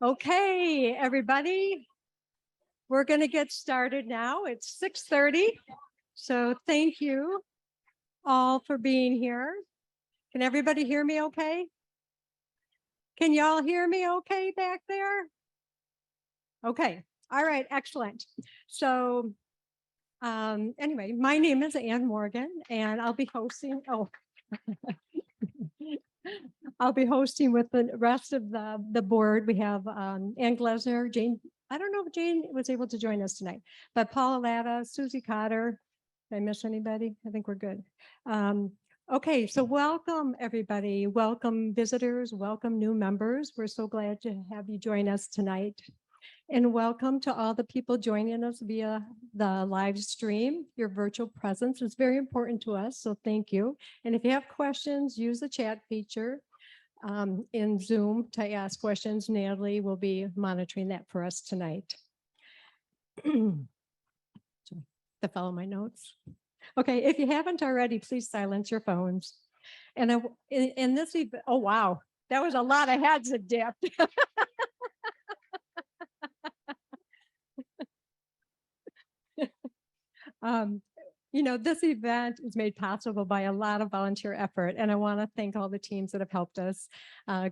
Okay, everybody, we're going to get started now. It's 6:30. So thank you all for being here. Can everybody hear me okay? Can y'all hear me okay back there? Okay. All right. Excellent. So anyway, my name is Ann Morgan and I'll be hosting. Oh, I'll be hosting with the rest of the board. We have Ann Glesner, Jane. I don't know if Jane was able to join us tonight, but Paula Latta, Susie Cotter. Did I miss anybody? I think we're good. Okay, so welcome everybody. Welcome visitors, welcome new members. We're so glad to have you join us tonight. And welcome to all the people joining us via the live stream. Your virtual presence is very important to us, so thank you. And if you have questions, use the chat feature in Zoom to ask questions. Natalie will be monitoring that for us tonight. To follow my notes. Okay, if you haven't already, please silence your phones. And in this, oh wow, that was a lot of heads that dipped. This event is made possible by a lot of volunteer effort, and I want to thank all the teams that have helped us.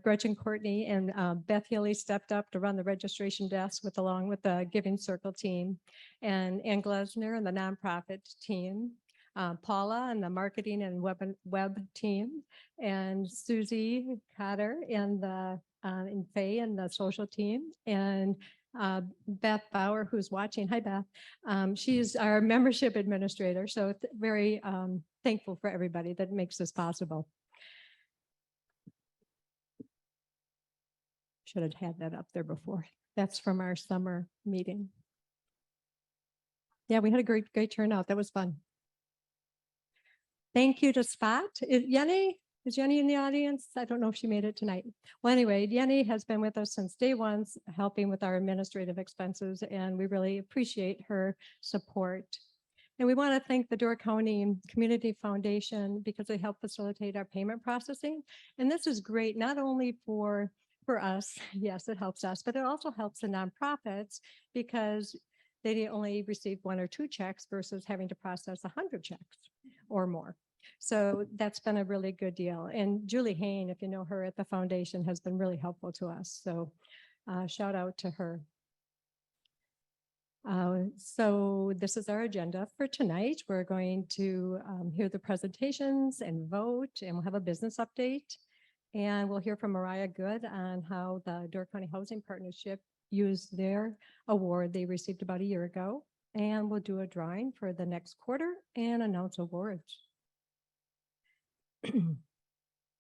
Gretchen Courtney and Beth Healy stepped up to run the registration desk along with the Giving Circle team, and Ann Glesner and the nonprofit team, Paula and the marketing and web team, and Susie Cotter and Faye and the social team, and Beth Bauer, who's watching. Hi, Beth. She's our membership administrator, so very thankful for everybody that makes this possible. Should have had that up there before. That's from our summer meeting. Yeah, we had a great turnout. That was fun. Thank you to Spot. Is Jenny in the audience? I don't know if she made it tonight. Well, anyway, Jenny has been with us since day one, helping with our administrative expenses, and we really appreciate her support. And we want to thank the Door County Community Foundation because they help facilitate our payment processing. And this is great, not only for us, yes, it helps us, but it also helps the nonprofits because they only receive 1 or 2 checks versus having to process 100 checks or more. So that's been a really good deal. And Julie Hain, if you know her at the foundation, has been really helpful to us. So shout out to her. So this is our agenda for tonight. We're going to hear the presentations and vote, and we'll have a business update. And we'll hear from Mariah Good on how the Door County Housing Partnership used their award they received about a year ago. And we'll do a drawing for the next quarter and announce awards.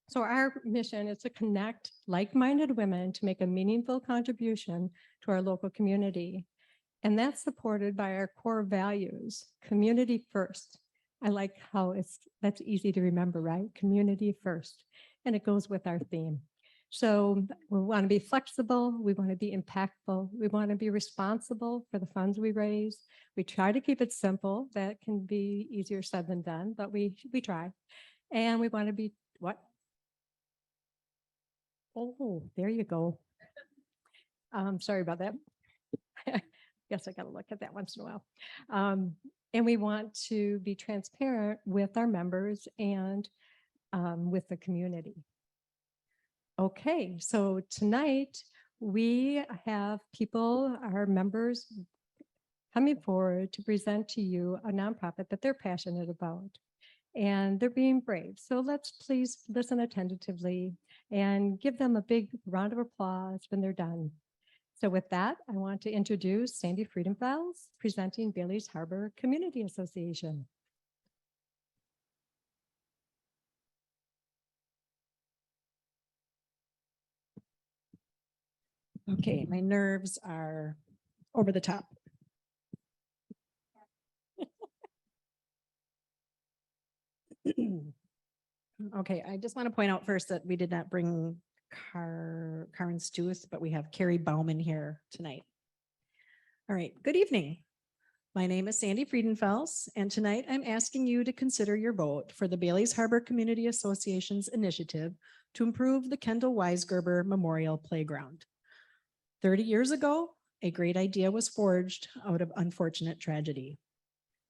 So our mission is to connect like-minded women to make a meaningful contribution to our local community. And that's supported by our core values, community first. I like how that's easy to remember, right? Community first. And it goes with our theme. So we want to be flexible. We want to be impactful. We want to be responsible for the funds we raise. We try to keep it simple. That can be easier said than done, but we try. And we want to be what? Oh, there you go. Sorry about that. Guess I got to look at that once in a while. And we want to be transparent with our members and with the community. Okay, so tonight we have people, our members, coming forward to present to you a nonprofit that they're passionate about. And they're being brave. So let's please listen attentively and give them a big round of applause when they're done. So with that, I want to introduce Sandy Friedenfels, presenting Bailey's Harbor Community Association. Okay, my nerves are over the top. Okay, I just want to point out first that we did not bring Karen Stewis, but we have Carrie Bauman here tonight. All right, good evening. My name is Sandy Friedenfels, and tonight I'm asking you to consider your vote for the Bailey's Harbor Community Association's initiative to improve the Kendall Weisgerber Memorial Playground. 30 years ago, a great idea was forged out of unfortunate tragedy.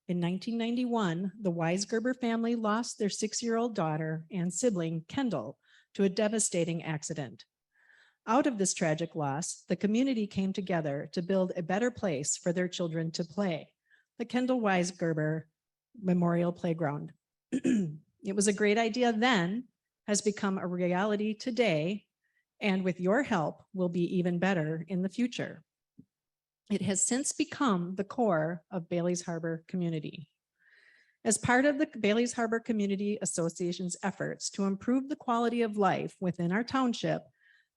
In 1991, the Weisgerber family lost their 6-year-old daughter and sibling, Kendall, to a devastating accident. Out of this tragic loss, the community came together to build a better place for their children to play, the Kendall Weisgerber Memorial Playground. It was a great idea then, has become a reality today, and with your help will be even better in the future. It has since become the core of Bailey's Harbor community. As part of the Bailey's Harbor Community Association's efforts to improve the quality of life within our township,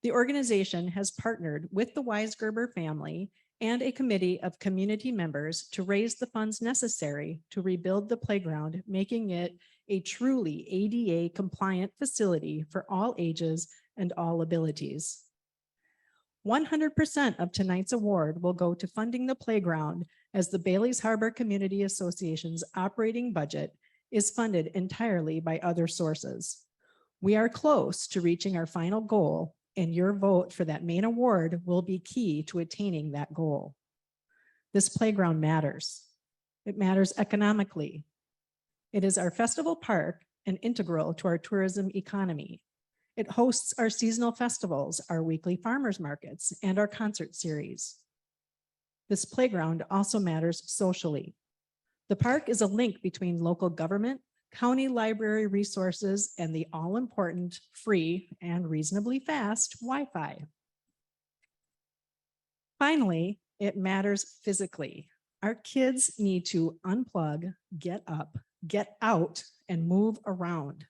the organization has partnered with the Weisgerber family and a committee of community members to raise the funds necessary to rebuild the playground, making it a truly ADA compliant facility for all ages and all abilities. 100% of tonight's award will go to funding the playground, as the Bailey's Harbor Community Association's operating budget is funded entirely by other sources. We are close to reaching our final goal, and your vote for that main award will be key to attaining that goal. This playground matters. It matters economically. It is our festival park and integral to our tourism economy. It hosts our seasonal festivals, our weekly farmers markets, and our concert series. This playground also matters socially. The park is a link between local government, county library resources, and the all-important free and reasonably fast Wi-Fi. Finally, it matters physically. Our kids need to unplug, get up, get out, and move around.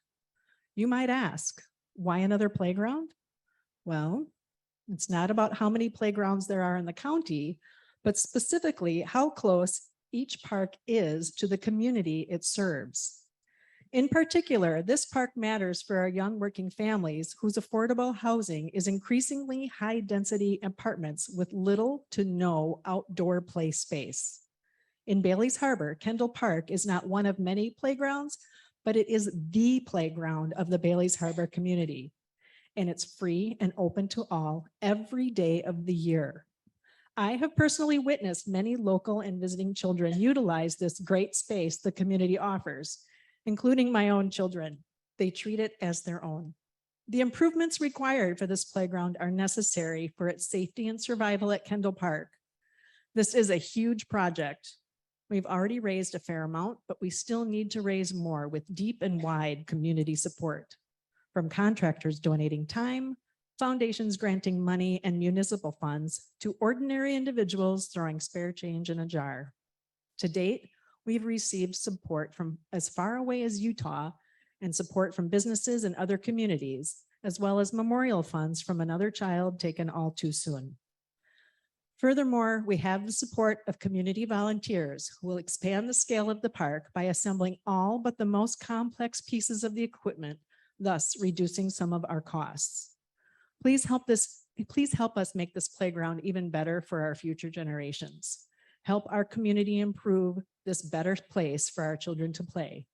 You might ask, why another playground? Well, it's not about how many playgrounds there are in the county, but specifically how close each park is to the community it serves. In particular, this park matters for our young working families whose affordable housing is increasingly high-density apartments with little to no outdoor play space. In Bailey's Harbor, Kendall Park is not one of many playgrounds, but it is the playground of the Bailey's Harbor community. And it's free and open to all every day of the year. I have personally witnessed many local and visiting children utilize this great space the community offers, including my own children. They treat it as their own. The improvements required for this playground are necessary for its safety and survival at Kendall Park. This is a huge project. We've already raised a fair amount, but we still need to raise more with deep and wide community support, from contractors donating time, foundations granting money and municipal funds, to ordinary individuals throwing spare change in a jar. To date, we've received support from as far away as Utah and support from businesses and other communities, as well as memorial funds from another child taken all too soon. Furthermore, we have the support of community volunteers who will expand the scale of the park by assembling all but the most complex pieces of the equipment, thus reducing some of our costs. Please help us make this playground even better for our future generations. Help our community improve this better place for our children to play,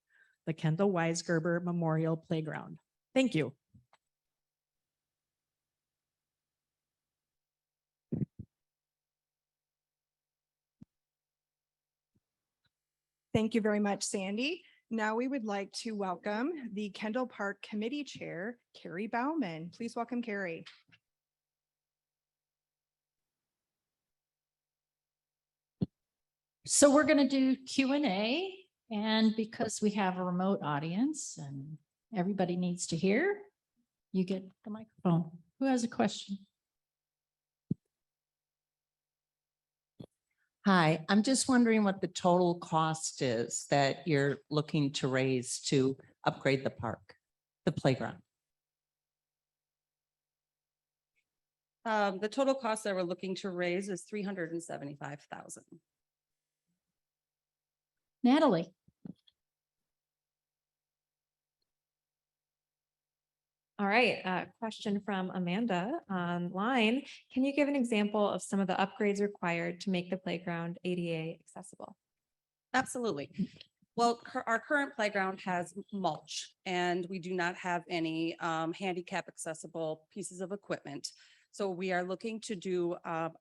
the Kendall Weisgerber Memorial Playground. Thank you. Thank you very much, Sandy. Now we would like to welcome the Kendall Park Committee Chair, Carrie Bauman. Please welcome Carrie. So we're going to do Q&A, and because we have a remote audience and everybody needs to hear, you get the microphone. Who has a question? Hi, I'm just wondering what the total cost is that you're looking to raise to upgrade the park, the playground. The total cost that we're looking to raise is $375,000. Natalie. All right, question from Amanda online. Can you give an example of some of the upgrades required to make the playground ADA accessible? Absolutely. Well, our current playground has mulch, and we do not have any handicap accessible pieces of equipment. So we are looking to do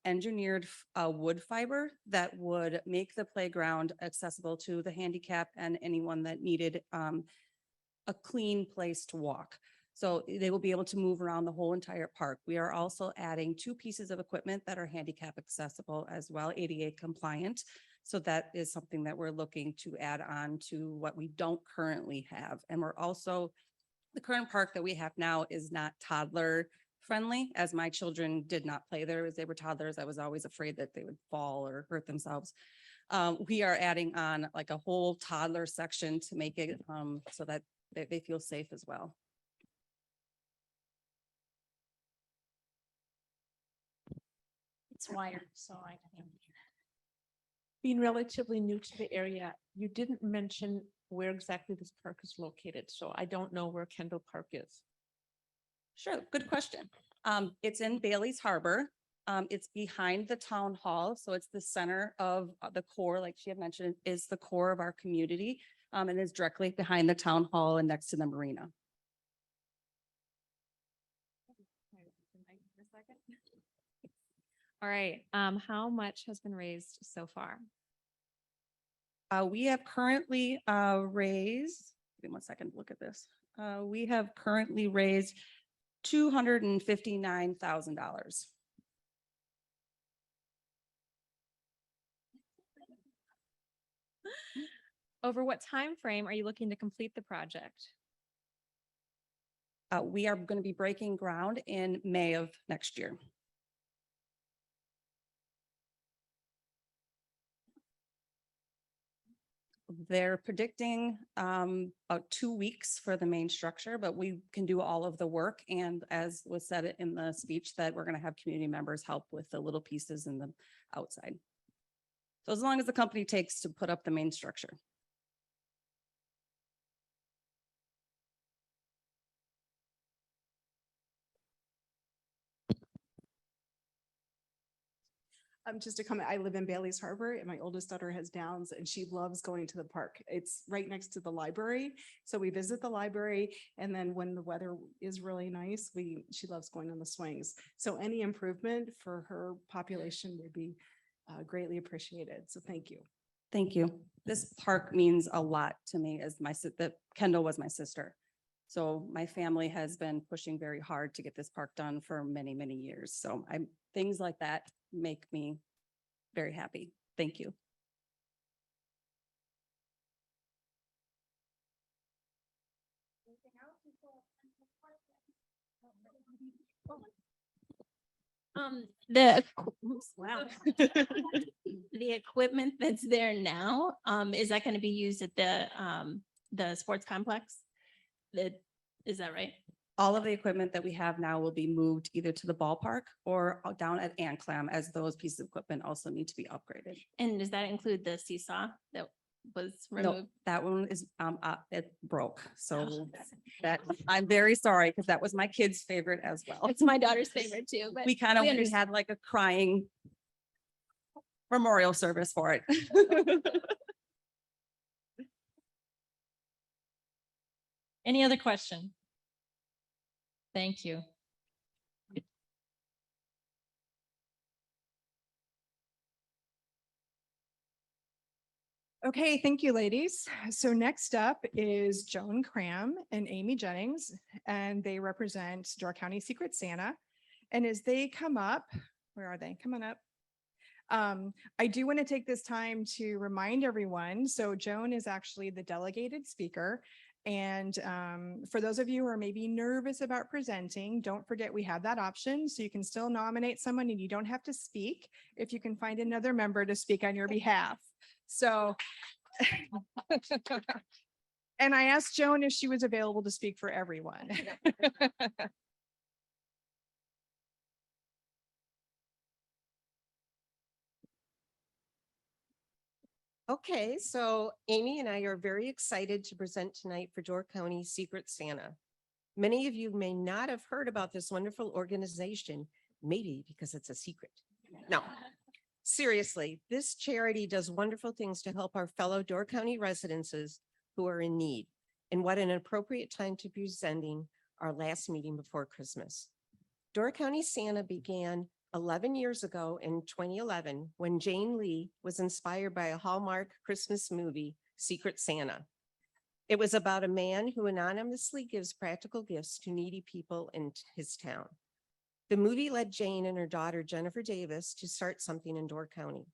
engineered wood fiber that would make the playground accessible to the handicap and anyone that needed a clean place to walk. So they will be able to move around the whole entire park. We are also adding 2 pieces of equipment that are handicap accessible as well, ADA compliant. So that is something that we're looking to add on to what we don't currently have. And we're also, the current park that we have now is not toddler friendly, as my children did not play there as they were toddlers. I was always afraid that they would fall or hurt themselves. We are adding on like a whole toddler section to make it so that they feel safe as well. It's wired, so I can. Being relatively new to the area, you didn't mention where exactly this park is located, so I don't know where Kendall Park is. Sure, good question. It's in Bailey's Harbor. It's behind the town hall, so it's the center of the core, like she had mentioned, is the core of our community. And is directly behind the town hall and next to the marina. All right, how much has been raised so far? We have currently raised, give me 1 second to look at this. We have currently raised $259,000. Over what time frame are you looking to complete the project? We are going to be breaking ground in May of next year. They're predicting about 2 weeks for the main structure, but we can do all of the work. And as was said in the speech, that we're going to have community members help with the little pieces in the outside. So as long as the company takes to put up the main structure. Just to comment, I live in Bailey's Harbor and my oldest daughter has Downs and she loves going to the park. It's right next to the library. So we visit the library and then when the weather is really nice, she loves going on the swings. So any improvement for her population would be greatly appreciated. So thank you. Thank you. This park means a lot to me as that Kendall was my sister. So my family has been pushing very hard to get this park done for many, many years. So things like that make me very happy. Thank you. Wow. The equipment that's there now, is that going to be used at the sports complex? Is that right? All of the equipment that we have now will be moved either to the ballpark or down at Anclam, as those pieces of equipment also need to be upgraded. And does that include the seesaw that was No, removed? that one is, it broke. So that, I'm very sorry because that was my kid's favorite as well. It's my daughter's favorite too, but We kind of, we understand. had like a crying memorial service for it. Any other question? Thank you. Okay, thank you, ladies. So next up is Joan Cram and Amy Jennings, and they represent Door County Secret Santa. And as they come up, where are they? Come on up. I do want to take this time to remind everyone. So Joan is actually the delegated speaker. And for those of you who are maybe nervous about presenting, don't forget we have that option. So you can still nominate someone and you don't have to speak if you can find another member to speak on your behalf. So, and I asked Joan if she was available to speak for everyone. Okay, so Amy and I are very excited to present tonight for Door County Secret Santa. Many of you may not have heard about this wonderful organization, maybe because it's a secret. No, seriously, this charity does wonderful things to help our fellow Door County residents who are in need. And what an appropriate time to be presenting our last meeting before Christmas. Door County Santa began 11 years ago in 2011 when Jane Lee was inspired by a Hallmark Christmas movie, Secret Santa. It was about a man who anonymously gives practical gifts to needy people in his town. The movie led Jane and her daughter, Jennifer Davis, to start something in Door County.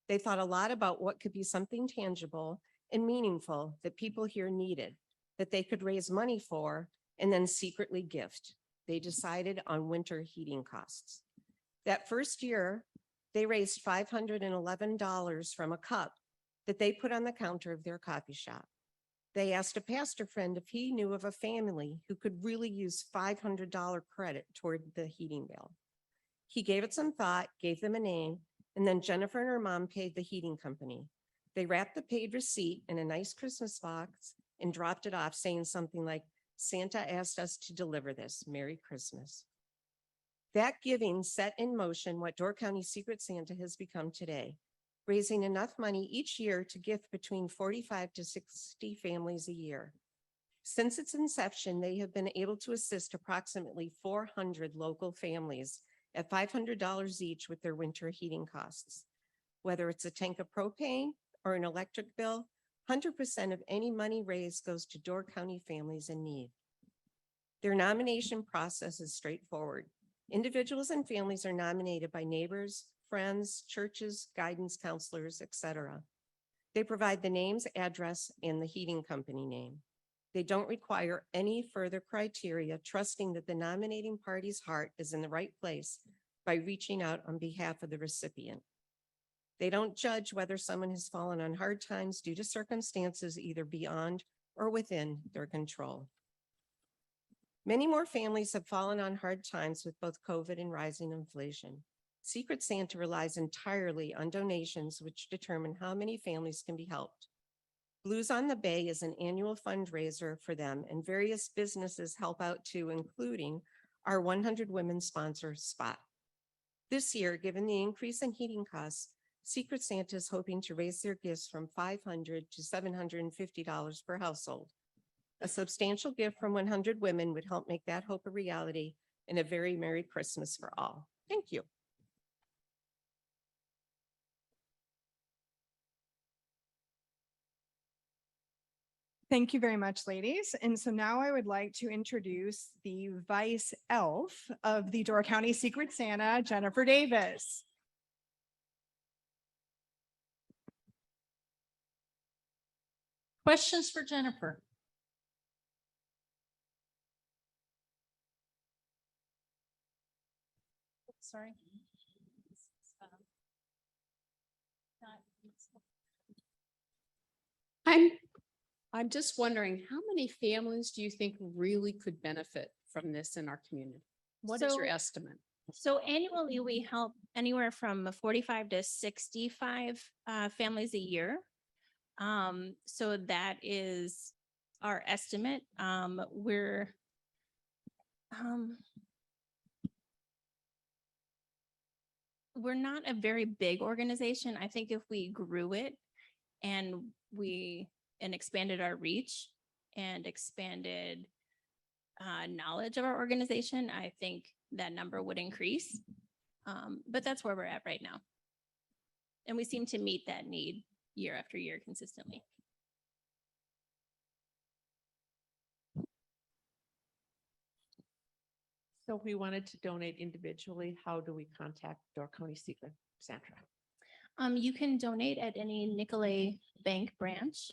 They thought a lot about what could be something tangible and meaningful that people here needed, that they could raise money for, and then secretly gift. They decided on winter heating costs. That first year, they raised $511 from a cup that they put on the counter of their coffee shop. They asked a pastor friend if he knew of a family who could really use $500 credit toward the heating bill. He gave it some thought, gave them a name, and then Jennifer and her mom paid the heating company. They wrapped the paid receipt in a nice Christmas box and dropped it off saying something like, "Santa asked us to deliver this. Merry Christmas." That giving set in motion what Door County Secret Santa has become today, raising enough money each year to gift between 45 to 60 families a year. Since its inception, they have been able to assist approximately 400 local families at $500 each with their winter heating costs. Whether it's a tank of propane or an electric bill, 100% of any money raised goes to Door County families in need. Their nomination process is straightforward. Individuals and families are nominated by neighbors, friends, churches, guidance counselors, etc. They provide the names, address, and the heating company name. They don't require any further criteria, trusting that the nominating party's heart is in the right place by reaching out on behalf of the recipient. They don't judge whether someone has fallen on hard times due to circumstances either beyond or within their control. Many more families have fallen on hard times with both COVID and rising inflation. Secret Santa relies entirely on donations, which determine how many families can be helped. Blues on the Bay is an annual fundraiser for them, and various businesses help out too, including our 100 Women sponsor Spot. This year, given the increase in heating costs, Secret Santa is hoping to raise their gifts from $500 to $750 per household. A substantial gift from 100 Women would help make that hope a reality, and a very Merry Christmas for all. Thank you. Thank you very much, ladies. And so now I would like to introduce the vice elf of the Door County Secret Santa, Jennifer Davis. Questions for Jennifer? Sorry. I'm just wondering, how many families do you think really could benefit from this in our community? What is your So- estimate? So annually, we help anywhere from 45 to 65 families a year. So that is our estimate. We're not a very big organization. I think if we grew it and expanded our reach and expanded knowledge of our organization, I think that number would increase. But that's where we're at right now. And we seem to meet that need year after year consistently. So if we wanted to donate individually, how do we contact Door County Secret Santa? You can donate at any Nicolay Bank branch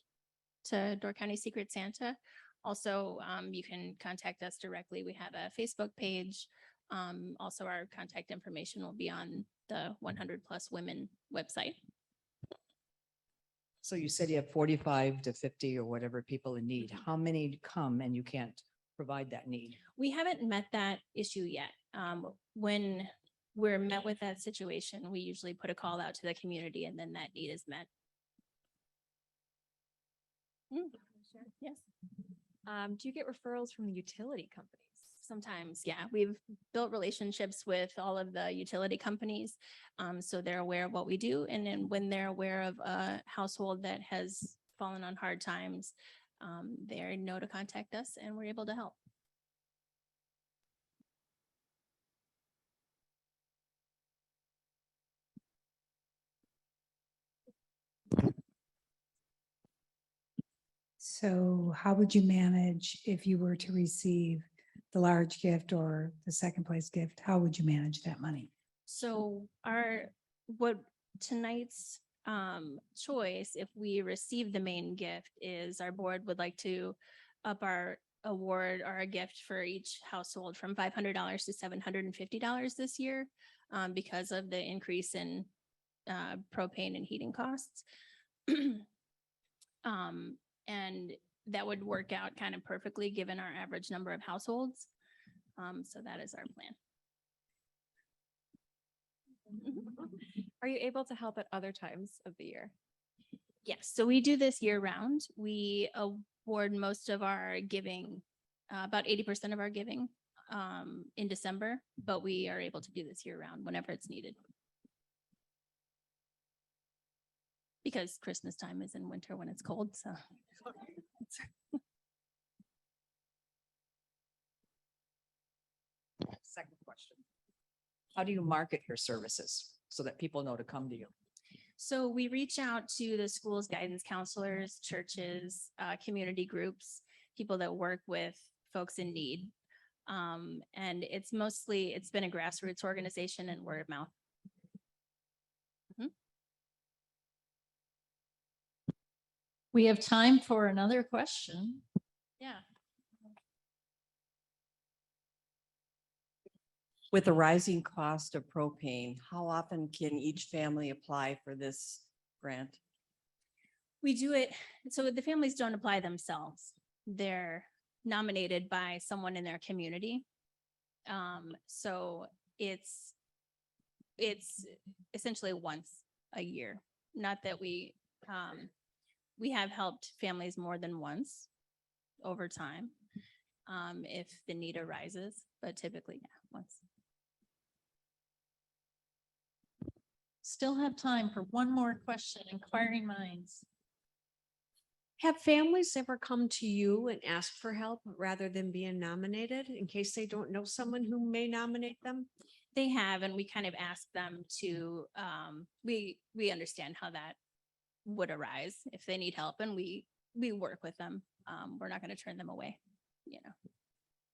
to Door County Secret Santa. Also, you can contact us directly. We have a Facebook page. Also, our contact information will be on the 100 Plus Women website. So you said you have 45 to 50 or whatever people in need. How many come and you can't provide that need? We haven't met that issue yet. When we're met with that situation, we usually put a call out to the community and then that need is met. Yes. Do you get referrals from the utility companies? Sometimes, yeah, we've built relationships with all of the utility companies. So they're aware of what we do. And then when they're aware of a household that has fallen on hard times, they know to contact us and we're able to help. So how would you manage if you were to receive the large gift or the second place gift? How would you manage that money? So what tonight's choice, if we receive the main gift, is our board would like to up our award or a gift for each household from $500 to $750 this year because of the increase in propane and heating costs. And that would work out kind of perfectly given our average number of households. So that is our plan. Are you able to help at other times of the year? Yes, so we do this year round. We award most of our giving, about 80% of our giving in December, but we are able to do this year round whenever it's needed. Because Christmas time is in winter when it's cold, so. Second question. How do you market your services so that people know to come to you? So we reach out to the school's guidance counselors, churches, community groups, people that work with folks in need. And it's been a grassroots organization and word of mouth. We have time for another question. Yeah. With the rising cost of propane, how often can each family apply for this grant? We do it, so the families don't apply themselves. They're nominated by someone in their community. So it's essentially once a year. Not that we have helped families more than once over time if the need arises, but typically, yeah, once. Still have time for one more question, inquiring minds. Have families ever come to you and asked for help rather than being nominated in case they don't know someone who may nominate them? They have, and we kind of ask them to, we understand how that would arise if they need help, and we work with them. We're not going to turn them away. You know,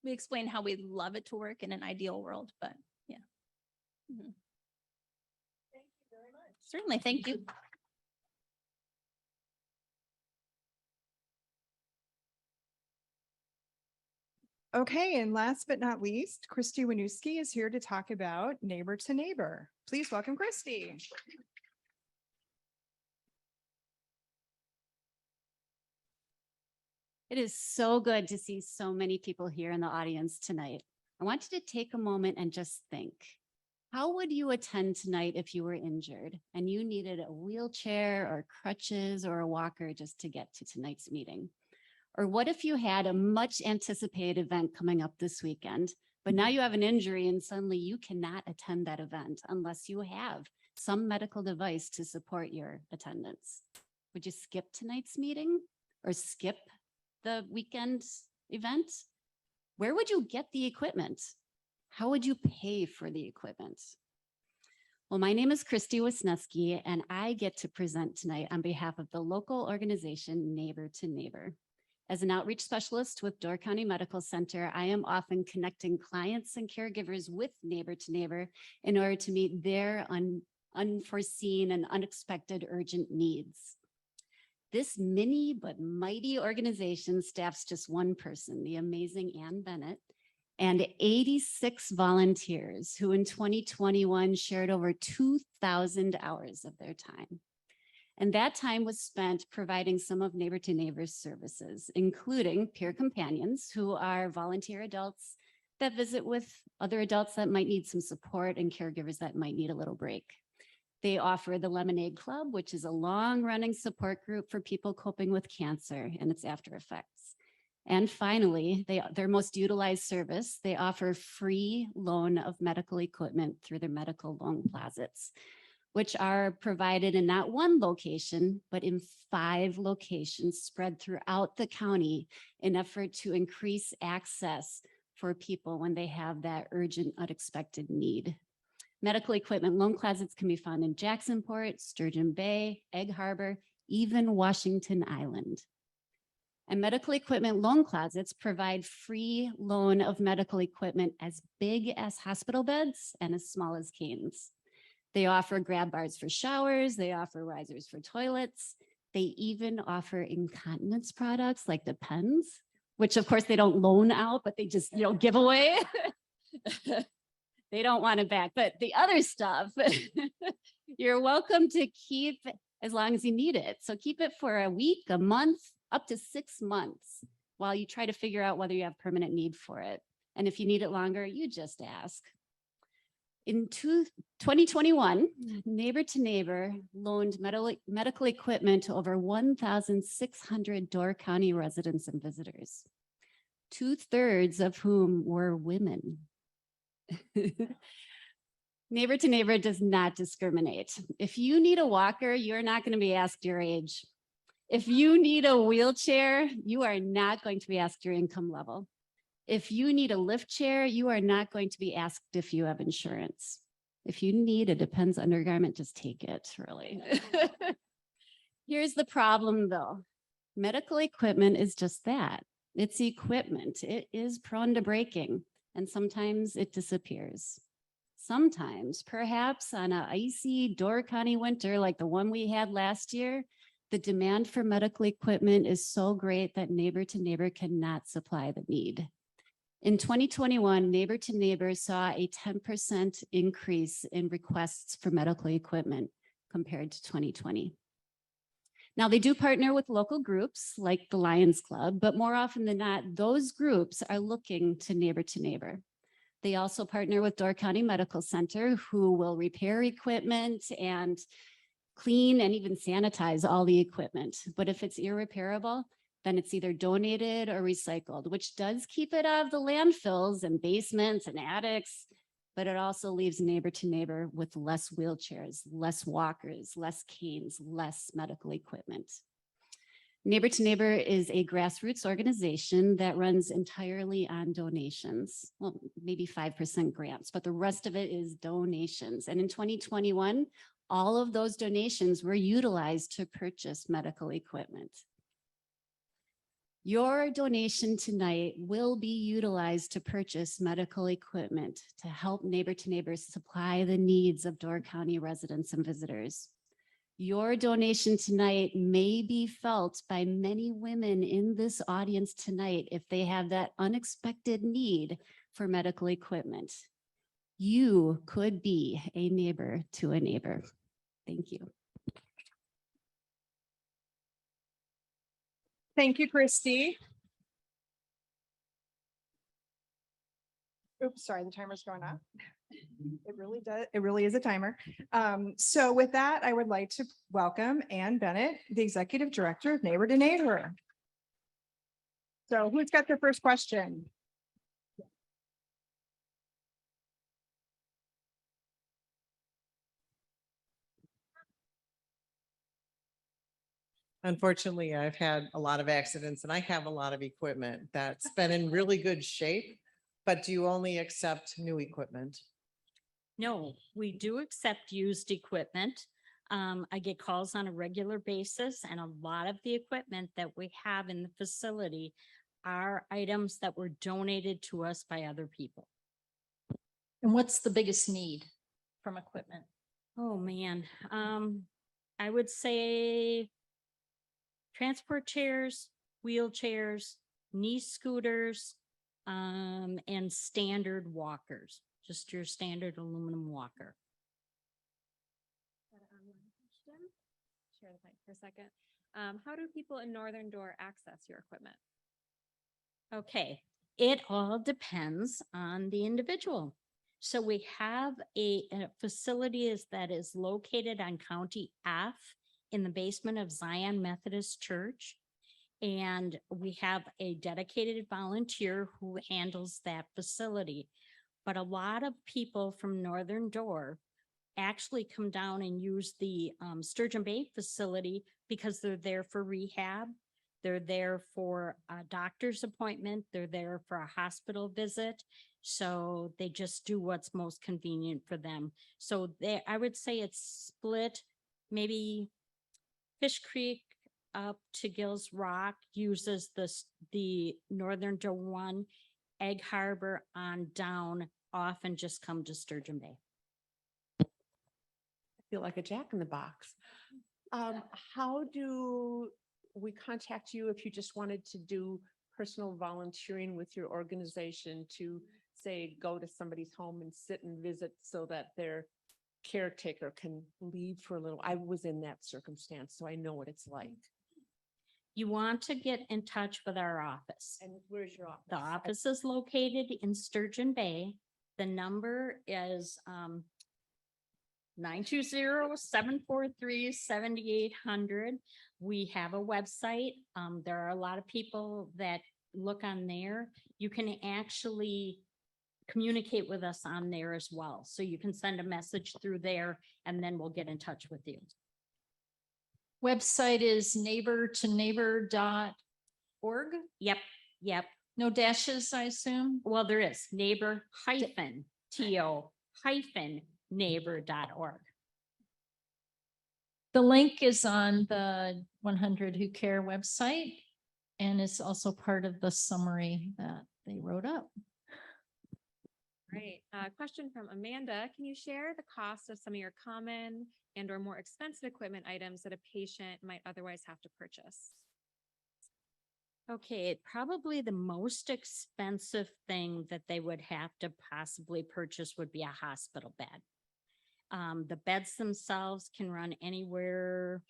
we explain how we'd love it to work in an ideal world, but yeah. Mhm. Thank you very much. Certainly, thank you. Okay, and last but not least, Christy Winooski is here to talk about Neighbor to Neighbor. Please welcome Christy. It is so good to see so many people here in the audience tonight. I want you to take a moment and just think. How would you attend tonight if you were injured and you needed a wheelchair or crutches or a walker just to get to tonight's meeting? Or what if you had a much anticipated event coming up this weekend, but now you have an injury and suddenly you cannot attend that event unless you have some medical device to support your attendance? Would you skip tonight's meeting or skip the weekend event? Where would you get the equipment? How would you pay for the equipment? Well, my name is Christy Wisniewski, and I get to present tonight on behalf of the local organization Neighbor to Neighbor. As an outreach specialist with Door County Medical Center, I am often connecting clients and caregivers with Neighbor to Neighbor in order to meet their unforeseen and unexpected urgent needs. This mini but mighty organization staffs just one person, the amazing Ann Bennett, and 86 volunteers who in 2021 shared over 2,000 hours of their time. And that time was spent providing some of Neighbor to Neighbor's services, including peer companions who are volunteer adults that visit with other adults that might need some support and caregivers that might need a little break. They offer the Lemonade Club, which is a long-running support group for people coping with cancer and its after effects. And finally, their most utilized service, they offer free loan of medical equipment through their medical loan closets, which are provided in not one location, but in 5 locations spread throughout the county in effort to increase access for people when they have that urgent, unexpected need. Medical equipment loan closets can be found in Jacksonport, Sturgeon Bay, Egg Harbor, even Washington Island. And medical equipment loan closets provide free loan of medical equipment as big as hospital beds and as small as canes. They offer grab bars for showers. They offer risers for toilets. They even offer incontinence products like the pens, which of course they don't loan out, but they just, give away. They don't want it back, but the other stuff, you're welcome to keep as long as you need it. So keep it for a week, a month, up to 6 months while you try to figure out whether you have permanent need for it. And if you need it longer, you just ask. In 2021, Neighbor to Neighbor loaned medical equipment to over 1,600 Door County residents and visitors, 2/3 of whom were women. Neighbor to Neighbor does not discriminate. If you need a walker, you're not going to be asked your age. If you need a wheelchair, you are not going to be asked your income level. If you need a lift chair, you are not going to be asked if you have insurance. If you need a Depends undergarment, just take it, really. Here's the problem though. Medical equipment is just that. It's equipment. It is prone to breaking, and sometimes it disappears. Sometimes, perhaps on an icy Door County winter like the one we had last year, the demand for medical equipment is so great that Neighbor to Neighbor cannot supply the need. In 2021, Neighbor to Neighbor saw a 10% increase in requests for medical equipment compared to 2020. Now, they do partner with local groups like the Lions Club, but more often than not, those groups are looking to Neighbor. They also partner with Door County Medical Center, who will repair equipment and clean and even sanitize all the equipment. But if it's irreparable, then it's either donated or recycled, which does keep it out of the landfills and basements and attics, but it also leaves Neighbor to Neighbor with less wheelchairs, less walkers, less canes, less medical equipment. Neighbor to Neighbor is a grassroots organization that runs entirely on donations. Well, maybe 5% grants, but the rest of it is donations. And in 2021, all of those donations were utilized to purchase medical equipment. Your donation tonight will be utilized to purchase medical equipment to help Neighbor to Neighbor supply the needs of Door County residents and visitors. Your donation tonight may be felt by many women in this audience tonight if they have that unexpected need for medical equipment. You could be a neighbor to a neighbor. Thank you. Thank you, Christy. Oops, sorry, the timer's going off. It really does. It really is a timer. So with that, I would like to welcome Ann Bennett, the Executive Director of Neighbor to Neighbor. So who's got their first question? Unfortunately, I've had a lot of accidents and I have a lot of equipment that's been in really good shape. But do you only accept new equipment? No, we do accept used equipment. I get calls on a regular basis, and a lot of the equipment that we have in the facility are items that were donated to us by other people. And what's the biggest need from equipment? Oh, man. I would say transport chairs, wheelchairs, knee scooters, and standard walkers, just your standard aluminum walker. Share the mic for a second. How do people in Northern Door access your equipment? Okay, it all depends on the individual. So we have a facility that is located on County F in the basement of Zion Methodist Church. And we have a dedicated volunteer who handles that facility. But a lot of people from Northern Door actually come down and use the Sturgeon Bay facility because they're there for rehab. They're there for a doctor's appointment. They're there for a hospital visit. So they just do what's most convenient for them. So I would say it's split, maybe Fish Creek up to Gills Rock uses the Northern to one, Egg Harbor on down, often just come to Sturgeon Bay. I feel like a jack in the box. How do we contact you if you just wanted to do personal volunteering with your organization to say, go to somebody's home and sit and visit so that their caretaker can leave for a little? I was in that circumstance, so I know what it's like. You want to get in touch with our office. And where's your office? The office is located in Sturgeon Bay. The number is 920-743-7800. We have a website. There are a lot of people that look on there. You can actually communicate with us on there as well. So you can send a message through there and then we'll get in touch with you. Website is neighbor2neighbor.org. Yep. No dashes, I assume? Well, there is neighbor-to-neighbor.org. The link is on the 100 Who Care website and it's also part of the summary that they wrote up. Right. Question from Amanda. Can you share the cost of some of your common and or more expensive equipment items that a patient might otherwise have to purchase? Okay, probably the most expensive thing that they would have to possibly purchase would be a hospital bed. The beds themselves can run anywhere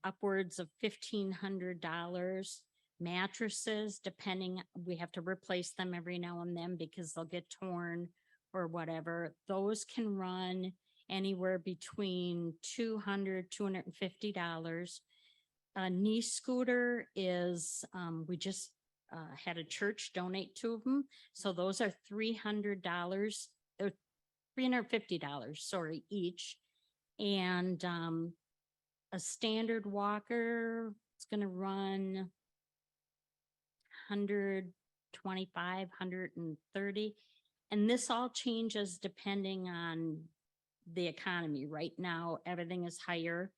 upwards of $1,500. Mattresses, depending, we have to replace them every now and then because they'll get torn or whatever. Those can run anywhere between $200-$250. A knee scooter is, we just had a church donate 2 of them. So those are $300, or $350, sorry, each. And a standard walker, it's going to run 125, 130. And this all changes depending on the economy. Right now, everything is higher.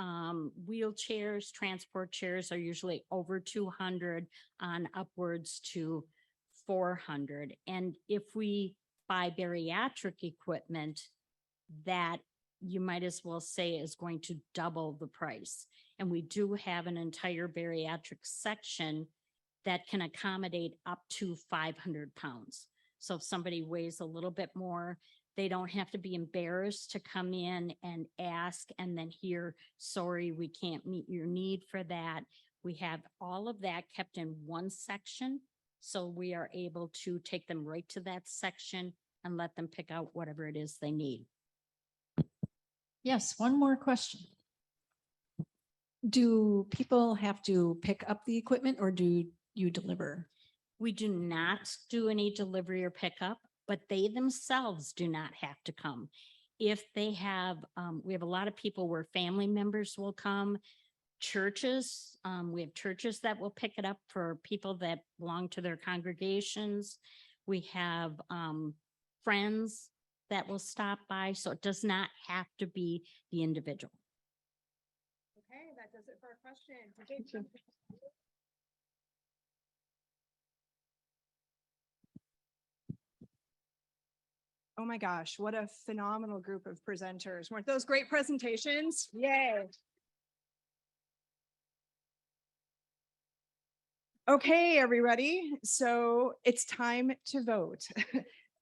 Wheelchairs, transport chairs are usually over 200 on upwards to 400. And if we buy bariatric equipment, that you might as well say is going to double the price. And we do have an entire bariatric section that can accommodate up to 500 pounds. So if somebody weighs a little bit more, they don't have to be embarrassed to come in and ask and then hear, sorry, we can't meet your need for that. We have all of that kept in one section. So we are able to take them right to that section and let them pick out whatever it is they need. Yes, one more question. Do people have to pick up the equipment or do you deliver? We do not do any delivery or pickup, but they themselves do not have to come. If they have, we have a lot of people where family members will come, churches, we have churches that will pick it up for people that belong to their congregations. We have friends that will stop by, so it does not have to be the individual. Okay, that does it for our questions. Oh my gosh, what a phenomenal group of presenters. Weren't those great presentations? Yay. Okay, everybody. So it's time to vote.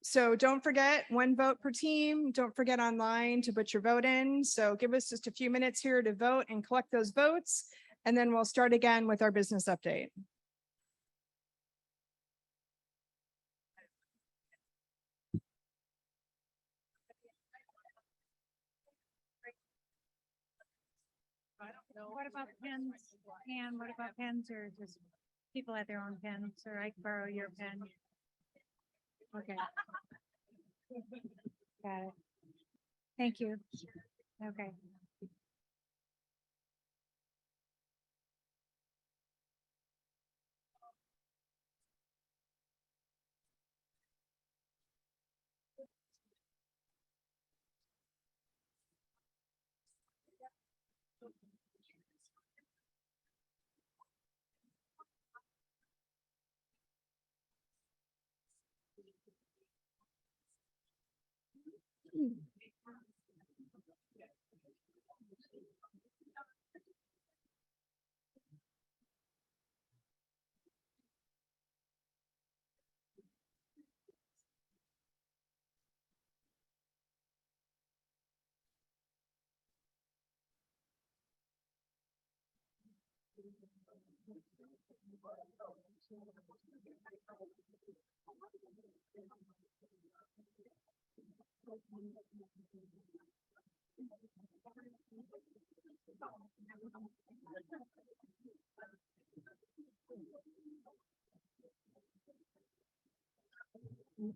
So don't forget, 1 vote per team. Don't forget online to put your vote in. So give us just a few minutes here to vote and collect those votes. And then we'll start again with our business update. What about pens? Anne, what about pens or just people have their own pens or I can borrow your pen? Okay. Got it. Thank you. Okay.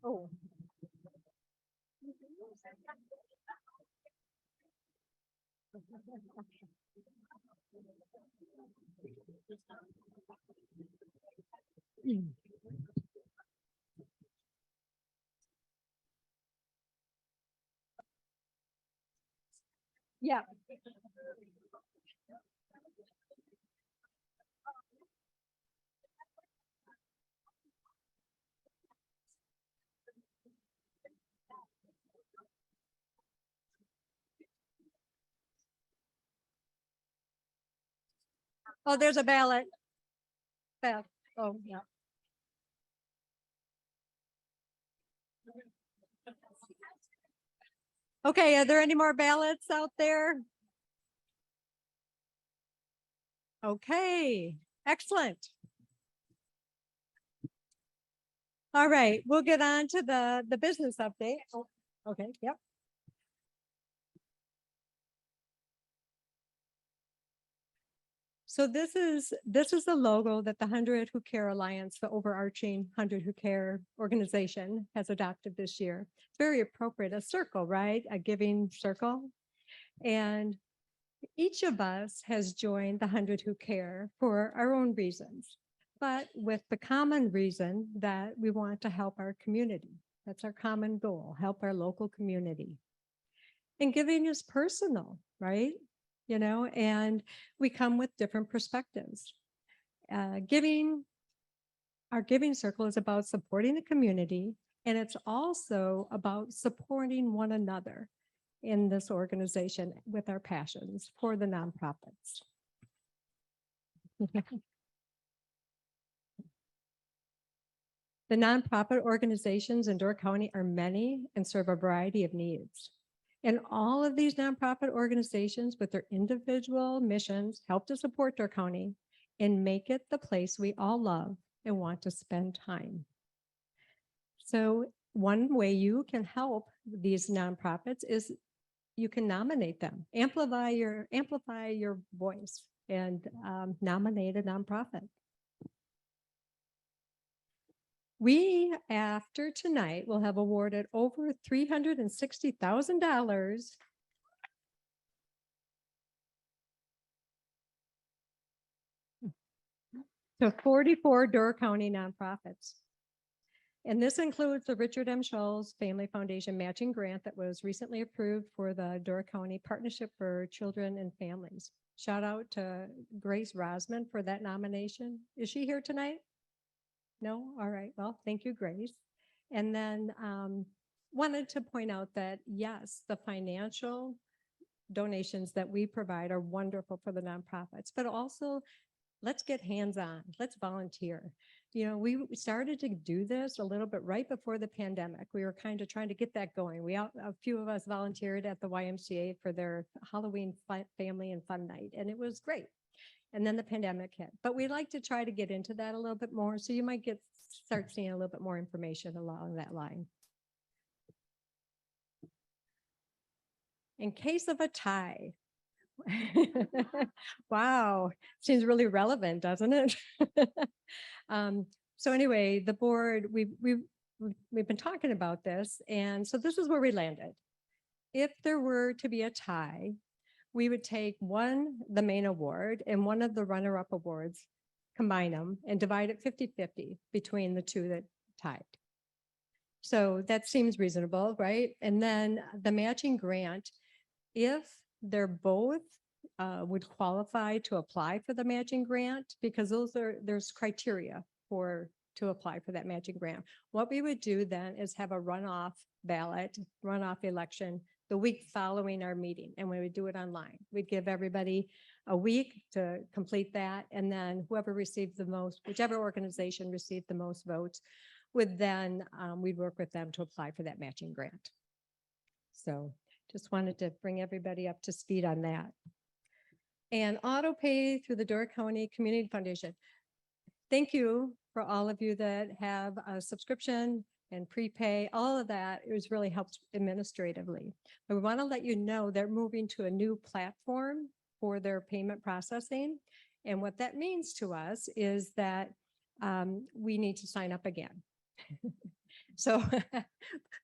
Oh. Yeah. Oh, there's a ballot. Oh, yeah. Okay, are there any more ballots out there? Okay, excellent. All right, we'll get on to the business update. Oh, okay, yep. So this is the logo that the 100 Who Care Alliance, the overarching 100 Who Care organization, has adopted this year. It's very appropriate, a circle, right? A giving circle. And each of us has joined the 100 Who Care for our own reasons, but with the common reason that we want to help our community. That's our common goal, help our local community. And giving is personal, right? You know, and we come with different perspectives. Our giving circle is about supporting the community, and it's also about supporting one another in this organization with our passions for the nonprofits. The nonprofit organizations in Door County are many and serve a variety of needs. And all of these nonprofit organizations with their individual missions help to support Door County and make it the place we all love and want to spend time. So one way you can help these nonprofits is you can nominate them, amplify your voice, and nominate a nonprofit. We, after tonight, will have awarded over $360,000 to 44 Door County nonprofits. And this includes the Richard M. Schulz Family Foundation matching grant that was recently approved for the Door County Partnership for Children and Families. Shout out to Grace Rosman for that nomination. Is she here tonight? No? All right. Well, thank you, Grace. And then wanted to point out that, yes, the financial donations that we provide are wonderful for the nonprofits, but also let's get hands-on, let's volunteer. You know, we started to do this a little bit right before the pandemic. We were kind of trying to get that going. A few of us volunteered at the YMCA for their Halloween family and fun night, and it was great. And then the pandemic hit, but we like to try to get into that a little bit more. So you might start seeing a little bit more information along that line. In case of a tie. Wow, seems really relevant, doesn't it? So anyway, the board, we've been talking about this, and so this is where we landed. If there were to be a tie, we would take the main award, and one of the runner-up awards, combine them and divide it 50-50 between the two that tied. So that seems reasonable, right? And then the matching grant, if they're both would qualify to apply for the matching grant, because there's criteria to apply for that matching grant. What we would do then is have a runoff ballot, runoff election the week following our meeting, and we would do it online. We'd give everybody a week to complete that, and then whoever received the most, whichever organization received the most votes, would then we'd work with them to apply for that matching grant. So just wanted to bring everybody up to speed on that. and auto pay through the Door County Community Foundation. Thank you for all of you that have a subscription and prepay, all of that. It was really helped administratively. But we want to let you know they're moving to a new platform for their payment processing. And what that means to us is that we need to sign up again. So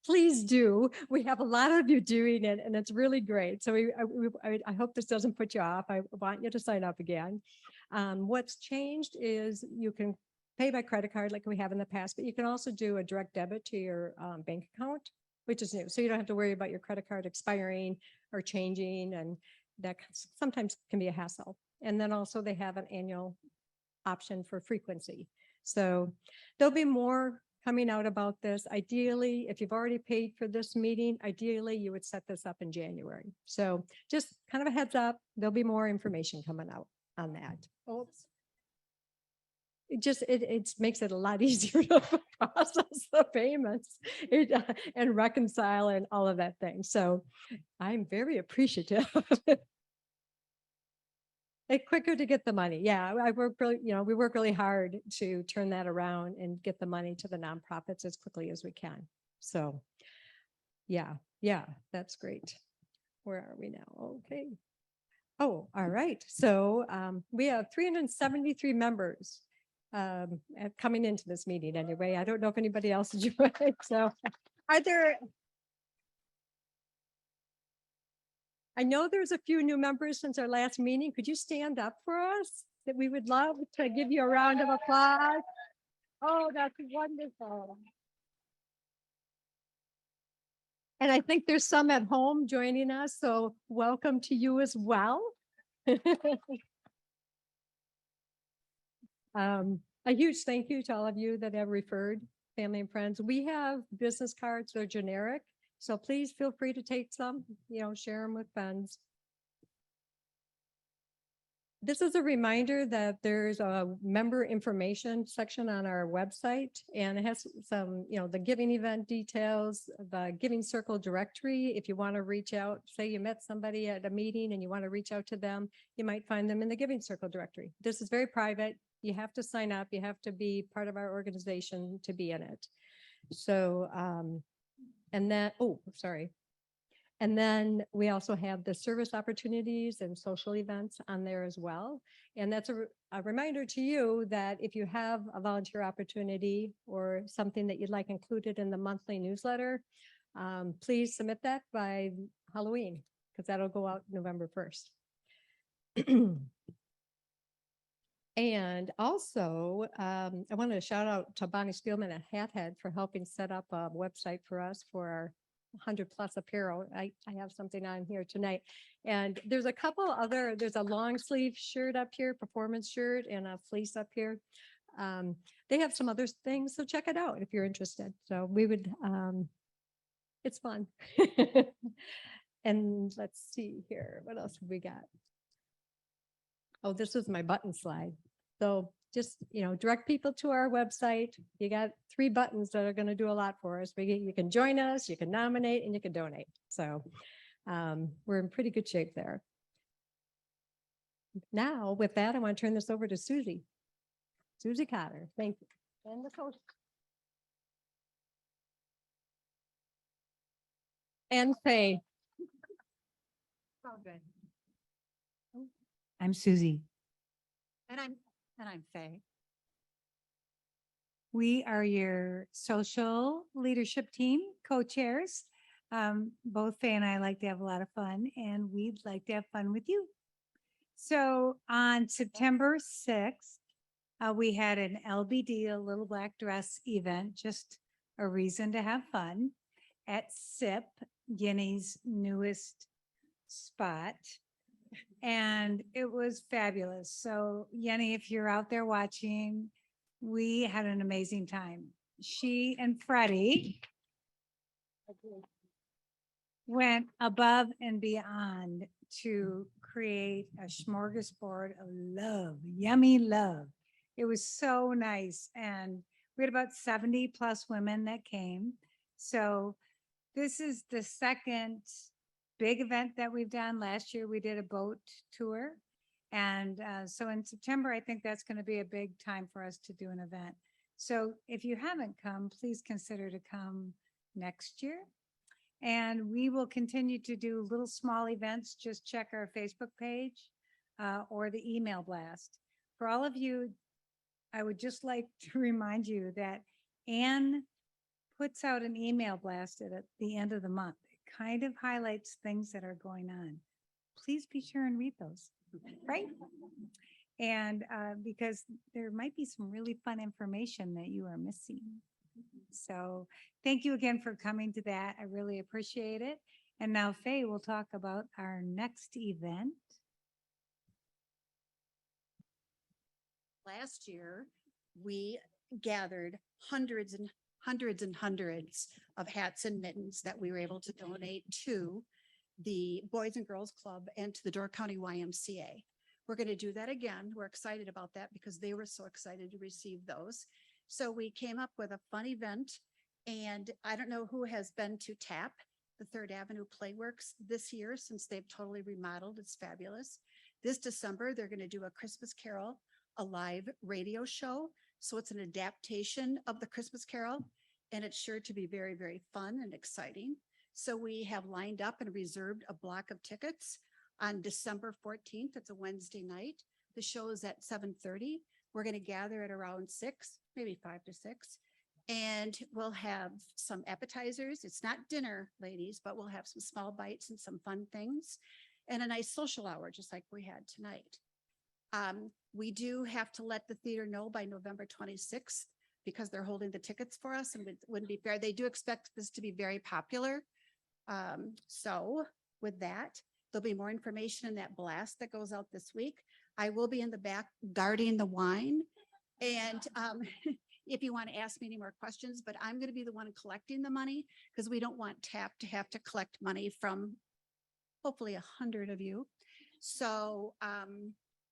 please do. We have a lot of you doing it and it's really great. So I hope this doesn't put you off. I want you to sign up again. What's changed is you can pay by credit card like we have in the past, but you can also do a direct debit to your bank account, which is new. So you don't have to worry about your credit card expiring or changing, and that sometimes can be a hassle. And then also they have an annual option for frequency. So there'll be more coming out about this. Ideally, if you've already paid for this meeting, ideally you would set this up in January. So just kind of a heads up, there'll be more information coming out on that. Oops. It makes it a lot easier to process the payments and reconcile and all of that thing. So I'm very appreciative. It's quicker to get the money. Yeah, I work really, we work really hard to turn that around and get the money to the nonprofits as quickly as we can. So yeah, that's great. Where are we now? Okay. Oh, all right. So we have 373 members coming into this meeting anyway. I don't know if anybody else is joining. So are there? I know there's a few new members since our last meeting. Could you stand up for us? That we would love to give you a round of applause. Oh, that's wonderful. And I think there's some at home joining us, so welcome to you as well. A huge thank you to all of you that have referred family and friends. We have business cards, they're generic, so please feel free to take some, share them with friends. This is a reminder that there's a member information section on our website, and it has some, the giving event details, the Giving Circle directory. If you want to reach out, say you met somebody at a meeting and you want to reach out to them, you might find them in the Giving Circle directory. This is very private. You have to sign up. You have to be part of our organization to be in it. So, and then, And then we also have the service opportunities and social events on there as well. And that's a reminder to you that if you have a volunteer opportunity or something that you'd like included in the monthly newsletter, please submit that by Halloween, because that'll go out November 1st. And also, I wanted to shout out to Bonnie Spielman at Hat Head for helping set up a website for us for our 100+ apparel. I have something on here tonight. And there's a couple other, there's a long sleeve shirt up here, performance shirt, and a fleece up here. They have some other things, so check it out if you're interested. So we would, it's fun. And let's see here, what else have we got? Oh, this is my button slide. So just, direct people to our website. You got 3 buttons that are going to do a lot for us. You can join us, you can nominate, and you can donate. So we're in pretty good shape there. Now, with that, I want to turn this over to Susie. Susie Cotter. Thank you. And the coach. And Faye. Oh, good. I'm Susie. And I'm Faye. We are your social leadership team, co-chairs. Both Faye and I like to have a lot of fun, and we'd like to have fun with you. So on September 6th, we had an LBD, a little black dress event, just a reason to have fun at SIP, Guinea's newest spot. And it was fabulous. So Yenny, if you're out there watching, we had an amazing time. She and Freddie went above and beyond to create a smorgasbord of love, yummy love. It was so nice. And we had about 70+ women that came. So this is the second big event that we've done. Last year we did a boat tour, And so in September, I think that's going to be a big time for us to do an event. So if you haven't come, please consider to come next year. And we will continue to do little small events. Just check our Facebook page or the email blast. For all of you, I would just like to remind you that Anne puts out an email blast at the end of the month. It kind of highlights things that are going on. Please be sure and read those, right? And because there might be some really fun information that you are missing. So thank you again for coming to that. I really appreciate it. And now Faye will talk about our next event. Last year, we gathered hundreds and hundreds and hundreds of hats and mittens that we were able to donate to the Boys and Girls Club and to the Door County YMCA. We're going to do that again. We're excited about that because they were so excited to receive those. So we came up with a fun event, and I don't know who has been to TAP, the Third Avenue Playworks, this year since they've totally remodeled. It's fabulous. This December, they're going to do a Christmas Carol, a live radio show. So it's an adaptation of the Christmas Carol, and it's sure to be very, very fun and exciting. So we have lined up and reserved a block of tickets on December 14th. It's a Wednesday night. The show is at 7:30. We're going to gather at around 6, maybe 5 to 6. And we'll have some appetizers. It's not dinner, ladies, but we'll have some small bites and some fun things and a nice social hour, just like we had tonight. We do have to let the theater know by November 26th because they're holding the tickets for us, and it wouldn't be fair. They do expect this to be very popular. So with that, there'll be more information in that blast that goes out this week. I will be in the back guarding the wine. And if you want to ask me any more questions, but I'm going to be the one collecting the money because we don't want TAP to have to collect money from hopefully 100 of you. So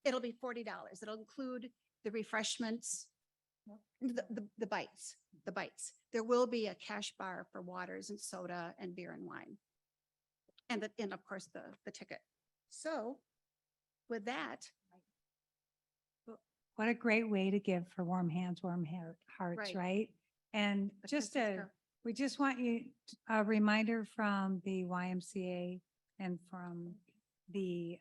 it'll be $40. It'll include the refreshments, the bites. There will be a cash bar for waters and soda and beer and wine. And of course the ticket. So with that. What a great way to give for warm hands, warm hearts, Right. right? And The just Christmas a, Carol. we just want you, a reminder from the YMCA and from the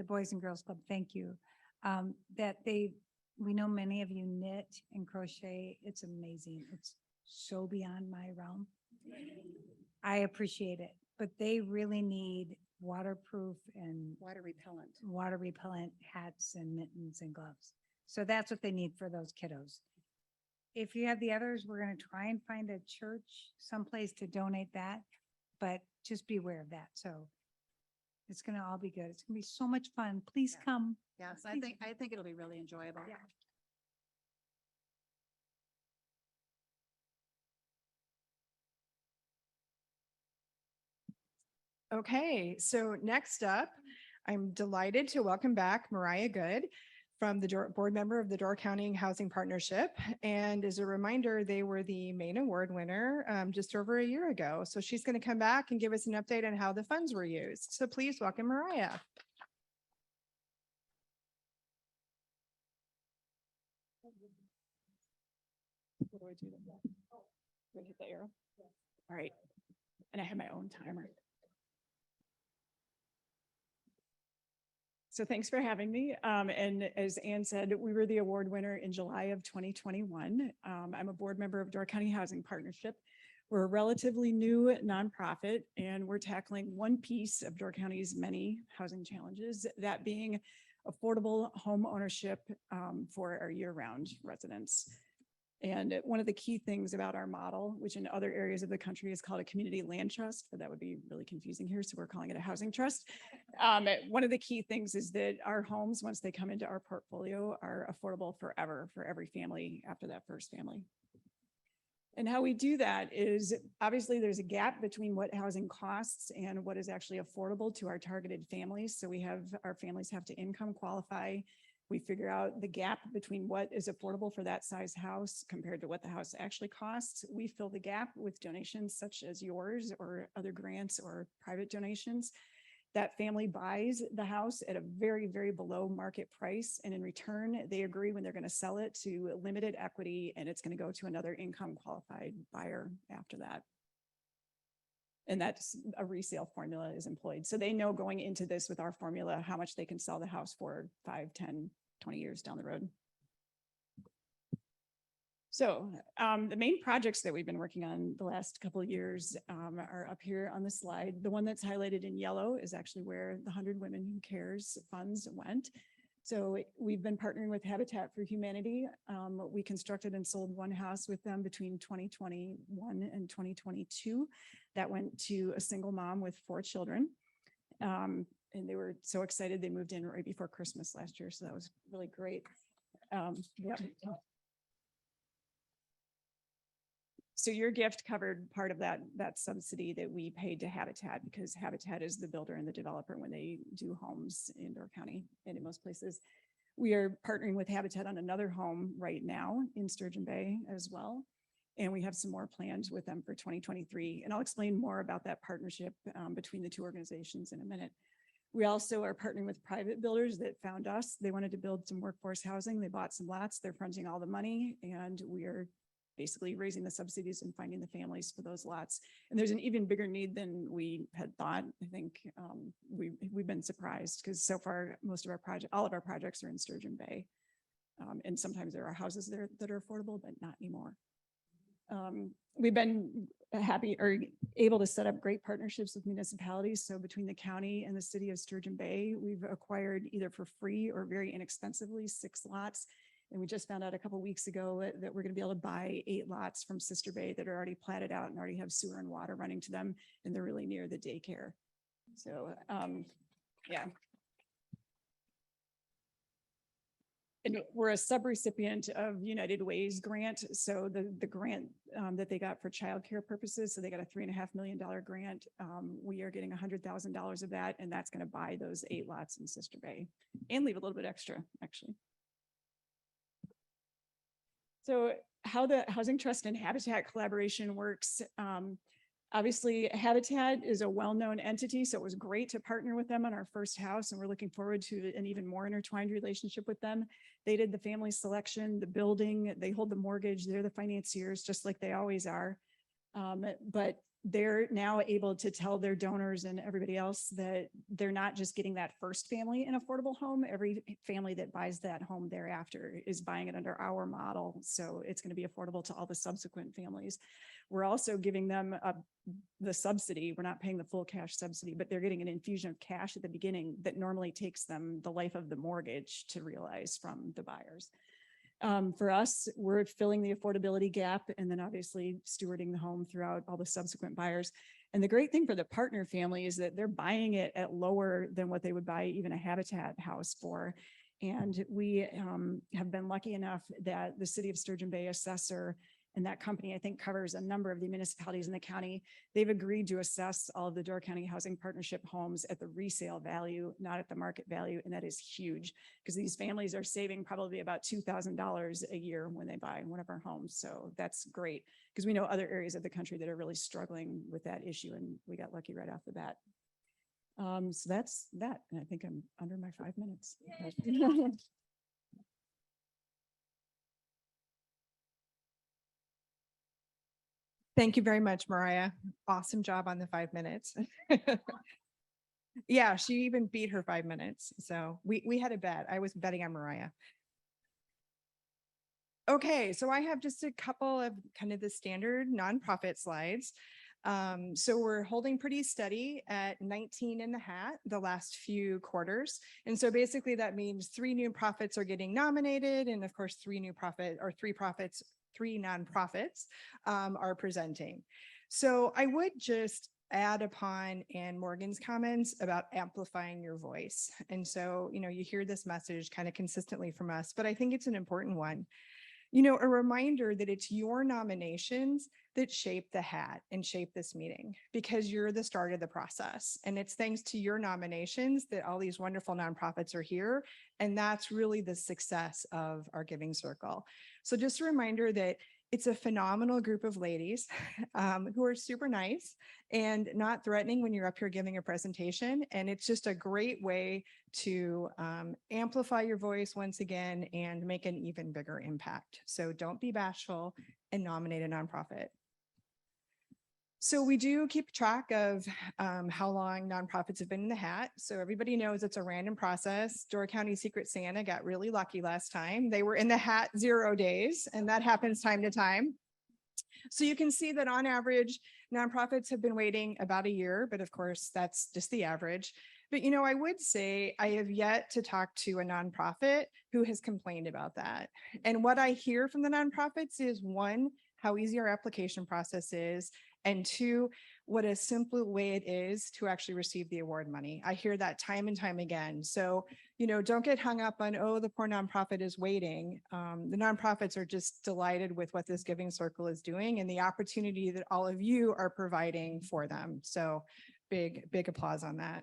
Boys and Girls Club, thank you, that we know many of you knit and crochet. It's amazing. It's so beyond my realm. I appreciate it, but they really need waterproof and Water water repellent hats and mittens and gloves. So that's what they need for those kiddos. If you have the others, we're going to try and find a church someplace to donate that, but just be aware of that. So it's going to all be good. It's going to be so much fun. Please come. Yes, I think it'll be really enjoyable. Yeah. Okay, so next up, I'm delighted to welcome back Mariah Good from the board member of the Door County Housing Partnership. And as a reminder, they were the main award winner just over a year ago. So she's going to come back and give us an update on how the funds were used. So please welcome Mariah. What do I do? Do I hit the arrow? All right. And I have my own timer. So thanks for having me. And as Ann said, we were the award winner in July of 2021. I'm a board member of Door County Housing Partnership. We're a relatively new nonprofit, and we're tackling one piece of Door County's many housing challenges, that being affordable home ownership for our year-round residents. And one of the key things about our model, which in other areas of the country is called a community land trust, but that would be really confusing here, so we're calling it a housing trust. One of the key things is that our homes, once they come into our portfolio, are affordable forever for every family after that first family. And how we do that is, obviously there's a gap between what housing costs and what is actually affordable to our targeted families. So our families have to income qualify. We figure out the gap between what is affordable for that size house compared to what the house actually costs. We fill the gap with donations such as yours or other grants or private donations. That family buys the house at a very, very below market price. And in return, they agree when they're going to sell it to limited equity, and it's going to go to another income qualified buyer after that. And that's a resale formula is employed. So they know going into this with our formula, how much they can sell the house for 5, 10, 20 years down the road. So the main projects that we've been working on the last couple of years are up here on the slide. The one that's highlighted in yellow is actually where the 100 Women Who Cares funds went. So we've been partnering with Habitat for Humanity. We constructed and sold one house with them between 2021 and 2022. That went to a single mom with 4 children. And they were so excited. They moved in right before Christmas last year. So that was really great. Yep. So your gift covered part of that subsidy that we paid to Habitat, because Habitat is the builder and the developer when they do homes in Door County and in most places. We are partnering with Habitat on another home right now in Sturgeon Bay as well. And we have some more planned with them for 2023. And I'll explain more about that partnership between the two organizations in a minute. We also are partnering with private builders that found us. They wanted to build some workforce housing. They bought some lots. They're fronting all the money, and we are basically raising the subsidies and finding the families for those lots. And there's an even bigger need than we had thought. I think we've been surprised because so far all of our projects are in Sturgeon Bay. And sometimes there are houses there that are affordable, but not anymore. We've been able to set up great partnerships with municipalities. So between the county and the city of Sturgeon Bay, we've acquired either for free or very inexpensively 6 lots. And we just found out a couple of weeks ago that we're going to be able to buy 8 lots from Sister Bay that are already platted out and already have sewer and water running to them. And they're really near the daycare. So, yeah. And we're a subrecipient of United Way's grant. So the grant that they got for childcare purposes, so they got a $3.5 million grant. We are getting $100,000 of that, and that's going to buy those 8 lots in Sister Bay and leave a little bit extra, actually. So how the Housing Trust and Habitat collaboration works. Obviously, Habitat is a well-known entity, so it was great to partner with them on our first house, and we're looking forward to an even more intertwined relationship with them. They did the family selection, the building, they hold the mortgage, they're the financiers, just like they always are. But they're now able to tell their donors and everybody else that they're not just getting that first family an affordable home. Every family that buys that home thereafter is buying it under our model. So it's going to be affordable to all the subsequent families. We're also giving them the subsidy. We're not paying the full cash subsidy, but they're getting an infusion of cash at the beginning that normally takes them the life of the mortgage to realize from the buyers. For us, we're filling the affordability gap and then obviously stewarding the home throughout all the subsequent buyers. And the great thing for the partner family is that they're buying it at lower than what they would buy even a Habitat house for. And we have been lucky enough that the city of Sturgeon Bay assessor and that company, I think, covers a number of the municipalities in the county. They've agreed to assess all of the Door County Housing Partnership homes at the resale value, not at the market value. And that is huge because these families are saving probably about $2,000 a year when they buy one of our homes. So that's great because we know other areas of the country that are really struggling with that issue. And we got lucky right off the bat. So that's that. And I think I'm under my 5 minutes. Thank you very much, Mariah. Awesome job on the 5 minutes. Yeah, she even beat her 5 minutes. So we had a bet. I was betting on Mariah. Okay, so I have just a couple of kind of the standard nonprofit slides. So we're holding pretty steady at 19 in the hat the last few quarters. And so basically that means 3 new profits are getting nominated. And of course, 3 nonprofits are presenting. So I would just add upon Ann Morgan's comments about amplifying your voice. And so, you hear this message kind of consistently from us, but I think it's an important one. A reminder that it's your nominations that shape the hat and shape this meeting because you're the start of the process. And it's thanks to your nominations that all these wonderful nonprofits are here. And that's really the success of our giving circle. So just a reminder that It's a phenomenal group of ladies who are super nice and not threatening when you're up here giving a presentation. And it's just a great way to amplify your voice once again and make an even bigger impact. So don't be bashful and nominate a nonprofit. So we do keep track of how long nonprofits have been in the hat. So everybody knows it's a random process. Door County Secret Santa got really lucky last time. They were in the hat 0 days, and that happens time to time. So you can see that on average, nonprofits have been waiting about a year, but of course, that's just the average. But I would say I have yet to talk to a nonprofit who has complained about that. And what I hear from the nonprofits is, one, how easy our application process is, and two, what a simple way it is to actually receive the award money. I hear that time and time again. So, don't get hung up on, oh, the poor nonprofit is waiting. The nonprofits are just delighted with what this giving circle is doing and the opportunity that all of you are providing for them. So big applause on that.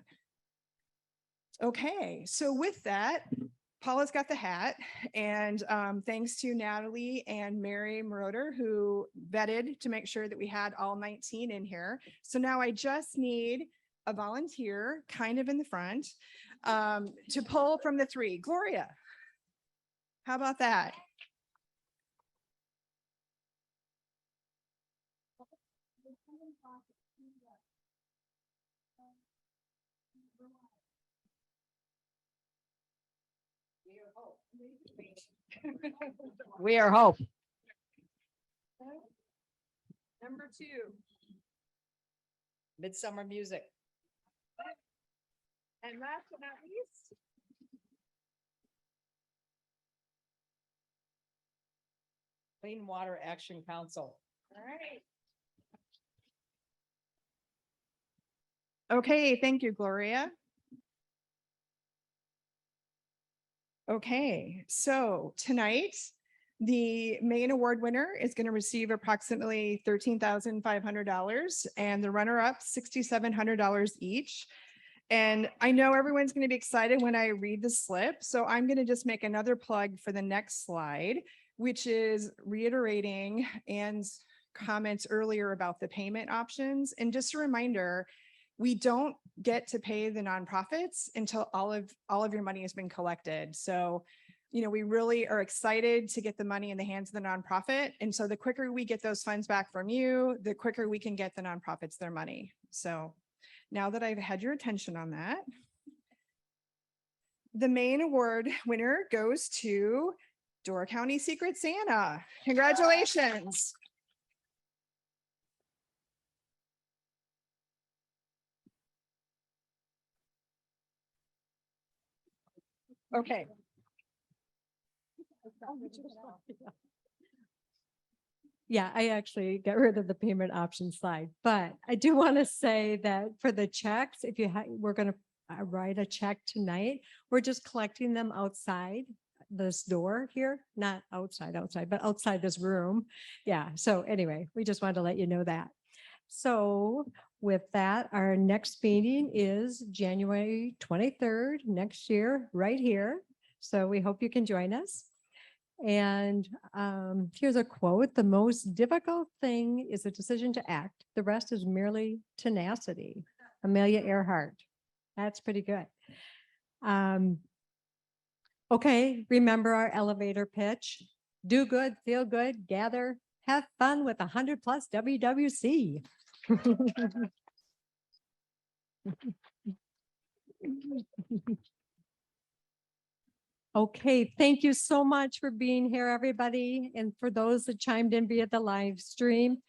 Okay, so with that, Paula's got the hat, and thanks to Natalie and Mary Moroder, who vetted to make sure that we had all 19 in here. So now I just need a volunteer kind of in the front to pull from the 3. Gloria, how about that? We are hope. Number 2. Midsummer music. And last but not least, Clean Water Action Council. all right. Okay, thank you, Gloria. Okay, so tonight, the main award winner is going to receive approximately $13,500 and the runner-up $6,700 each. And I know everyone's going to be excited when I read the slip, so I'm going to just make another plug for the next slide, which is reiterating Anne's comments earlier about the payment options. And just a reminder, we don't get to pay the nonprofits until all of your money has been collected. So, we really are excited to get the money in the hands of the nonprofit. And so the quicker we get those funds back from you, the quicker we can get the nonprofits their money. So now that I've had your attention on that, the main award winner goes to Door County Secret Santa. Congratulations. Okay. Yeah, I actually got rid of the payment option slide, but I do want to say that for the checks, if we're going to write a check tonight, we're just collecting them outside this door here, not outside, but outside this room. Yeah. So anyway, we just wanted to let you know that. So with that, our next meeting is January 23rd next year, right here. So we hope you can join us. And here's a quote: "The most difficult thing is the decision to act. The rest is merely tenacity." Amelia Earhart. That's pretty good. Okay, remember our elevator pitch. Do good, feel good, gather, have fun with 100+ WWC. Okay, thank you so much for being here, everybody. And for those that chimed in via the live stream,